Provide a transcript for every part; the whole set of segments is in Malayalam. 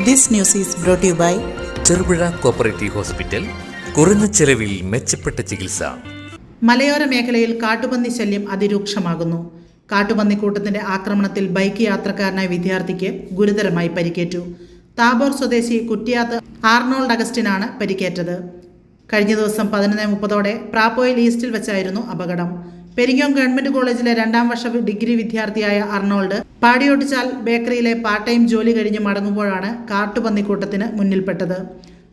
This news is brought to you by Cherupuzha cooperative hospital. കുറഞ്ഞ ചെലവിൽ മെച്ചപ്പെട്ട ചികിത്സ. മലയോര മേഖലയിൽ കാട്ടുപന്നി ശല്യം അതിരൂക്ഷമാകുന്നു. കാട്ടുപന്നിക്കൂട്ടത്തിന്റെ ആക്രമണത്തിൽ ബൈക്ക് യാത്രക്കാരനായ വിദ്യാർത്ഥിക്ക് ഗുരുതരമായി പരിക്കേറ്റു. താബോർ സ്വദേശി കുറ്റിയാത്ത് ആർണോൾഡ് അഗസ്റ്റിനാണ് പരിക്കേറ്റത്. കഴിഞ്ഞ ദിവസം 11:30 പ്രാപ്പോയിൽ ഈസ്റ്റിൽ വെച്ചായിരുന്നു അപകടം. പെരിങ്ങോം ഗവൺമെന്റ് കോളേജിലെ 2ാം വർഷ ഡിഗ്രി വിദ്യാർത്ഥിയായ അർണോൾഡ് പാടിയോട്ടിച്ചാൽ ബേക്കറിയിലെ പാർട്ട് ടൈം ജോലി കഴിഞ്ഞ് മടങ്ങുമ്പോഴാണ് കാട്ടുപന്നിക്കൂട്ടത്തിന് മുന്നിൽപ്പെട്ടത്.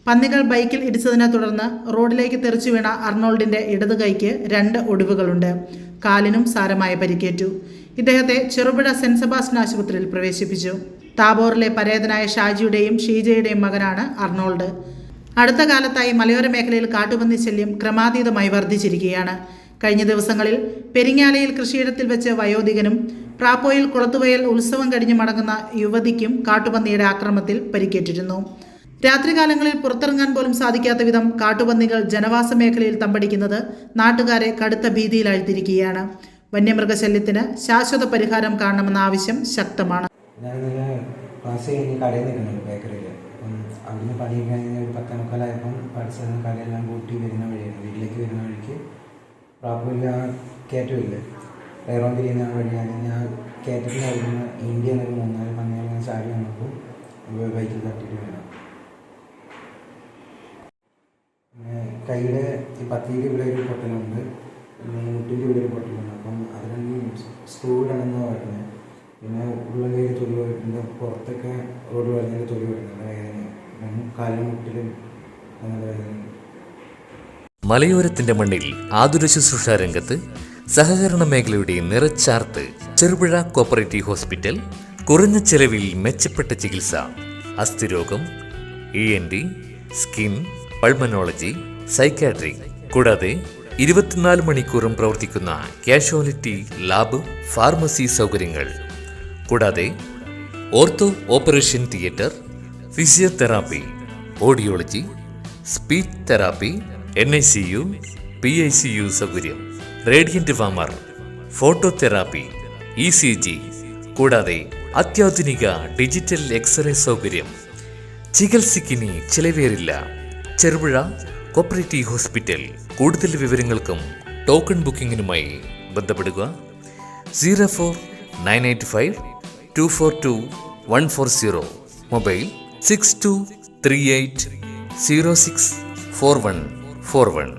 പന്നികൾ ബൈക്കിൽ ഇടിച്ചതിനെ തുടർന്ന് റോഡിലേക്ക് തെറിച്ചു വീണ അർണോൾഡിന്റെ ഇടതു കൈക്ക് 2 ഒടിവുകളുണ്ട്. കാലിനും സാരമായ പരിക്കേറ്റു. ഇദ്ദേഹത്തെ ചെറുപുഴ സെന്റ് സെബാസ്റ്റ്യൻ ആശുപത്രിയിൽ പ്രവേശിപ്പിച്ചു. താബോറിലെ പരേതനായ ഷാജിയുടെയും ഷീജയുടെയും മകനാണ് അർണോൾഡ്. അടുത്ത കാലത്തായി മലയോര മേഖലയിൽ കാട്ടുപന്നി ശല്യം ക്രമാതീതമായി വർദ്ധിച്ചിരിക്കുകയാണ്. കഴിഞ്ഞ ദിവസങ്ങളിൽ പെരിങ്ങാലയിൽ കൃഷിയിടത്തിൽ വെച്ച് വയോധികനും പ്രാപ്പോയിൽ കുളത്തുവയൽ ഉത്സവം കഴിഞ്ഞ് മടങ്ങുന്ന യുവതിക്കും കാട്ടുപന്നിയുടെ ആക്രമണത്തിൽ പരിക്കേറ്റിരുന്നു. രാത്രികാലങ്ങളിൽ പുറത്തിറങ്ങാൻ പോലും സാധിക്കാത്ത വിധം കാട്ടുപന്നികൾ ജനവാസ മേഖലയിൽ തമ്പടിക്കുന്നത് നാട്ടുകാരെ കടുത്ത ഭീതിയിലാഴ്ത്തിയിരിക്കുകയാണ്. വന്യമൃഗശല്യത്തിന് ശാശ്വത പരിഹാരം കാണണമെന്ന ആവശ്യം ശക്തമാണ്. ക്ലാസ് കഴിഞ്ഞ് കടയിൽ നിൽക്കുന്നുണ്ട് ബേക്കറിയിൽ. അപ്പം അവിടുന്ന് പണി കഴിഞ്ഞ് ഒരു 10:45 പഠിച്ചത് കടയെല്ലാം കൂട്ടി വരുന്ന വഴിയാണ്. വീട്ടിലേക്ക് വരുന്ന വഴിക്ക് പ്രാപ്പുമില്ല കയറ്റമില്ല വേറോം തിരിയുന്ന വഴിയാണ്. ഞാൻ കയറ്റത്തിന് വരുന്ന ഇന്ത്യ എന്നൊരു 3-4 പന്നികൾ ചാടി വന്നപ്പോൾ ബൈക്കിൽ തട്ടിയിട്ട് വേണം. പിന്നെ കൈയുടെ ഈ പത്തിയുടെ ഇവിടെ ഒരു പൊട്ടലുണ്ട്, മുട്ടിൻ്റെ ഇവിടെ ഒരു പൊട്ടലുണ്ട്. അപ്പം അതിന് സ്ക്രൂ ഇടണമെന്നാണ് പറയുന്നത്. പിന്നെ ഉള്ളം കയ്യിൽ തൊലി പോയിട്ടുണ്ട്, പുറത്തൊക്കെ റോഡ് വരുന്നതിൻ്റെ തൊലി വരുന്നുണ്ട്. വേദന കാലും മുട്ടിലും അങ്ങനെ വേദന. മലയോരത്തിന്റെ മണ്ണിൽ ആതുര ശുശ്രൂഷ രംഗത്ത് സഹകരണ മേഖലയുടെ നിറച്ചാർത്ത് ചെറുപുഴ കോപ്പറേറ്റീവ് ഹോസ്പിറ്റൽ. കുറഞ്ഞ ചെലവിൽ മെച്ചപ്പെട്ട ചികിത്സ. അസ്ഥിരോഗം, ENT, സ്കിൻ, പൾമനോളജി, സൈക്കാട്രി കൂടാതെ 24 മണിക്കൂറും പ്രവർത്തിക്കുന്ന കാഷ്വാലിറ്റി ലാബ്, ഫാർമസി സൗകര്യങ്ങൾ കൂടാതെ ortho operation theatre, physiotherapy, audiology, speech therapy, NICU, PICU സൗകര്യം, റേഡിയന്റ് വാമർ, ഫോട്ടോതെറാപ്പി, ECG കൂടാതെ അത്യാധുനിക ഡിജിറ്റൽ എക്സ്റേ സൗകര്യം. ചികിത്സയ്ക്കിനി ചിലവേറില്ല. Cherupuzha cooperative hospital. കൂടുതൽ വിവരങ്ങൾക്കും ടോക്കൺ ബുക്കിങ്ങിനുമായി ബന്ധപ്പെടുക 04-985 242 140. മൊബൈൽ 6238 064141.